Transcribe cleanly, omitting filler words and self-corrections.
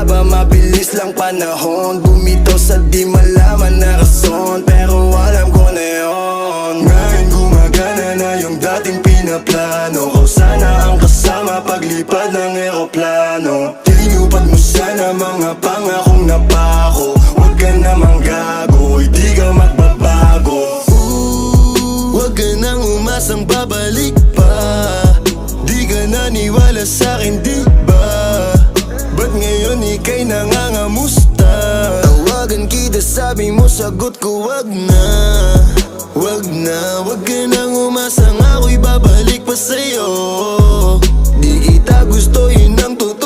ba mabilis lang panahon? Bumitaw sa di malaman na rason, pero alam ko na yun. Ngayon gumagana na yung dating pinaplano ko. Sana ang kasama paglipad ng eroplano. Tinupad mo sana mga pangakong napako. Huwag ka namang gago, hindi ka magbabago. Huwag ka nang umasang babalik pa. Di ka naniwala sa'kin, di ba? Ba't ngayon ika'y nangangamusta? Tawagan kita, sabi mo, sagot ko wag na. Wag na, wag ka nang umasang ako'y babalik pa sa'yo. Di kita gusto, yun ang totoo.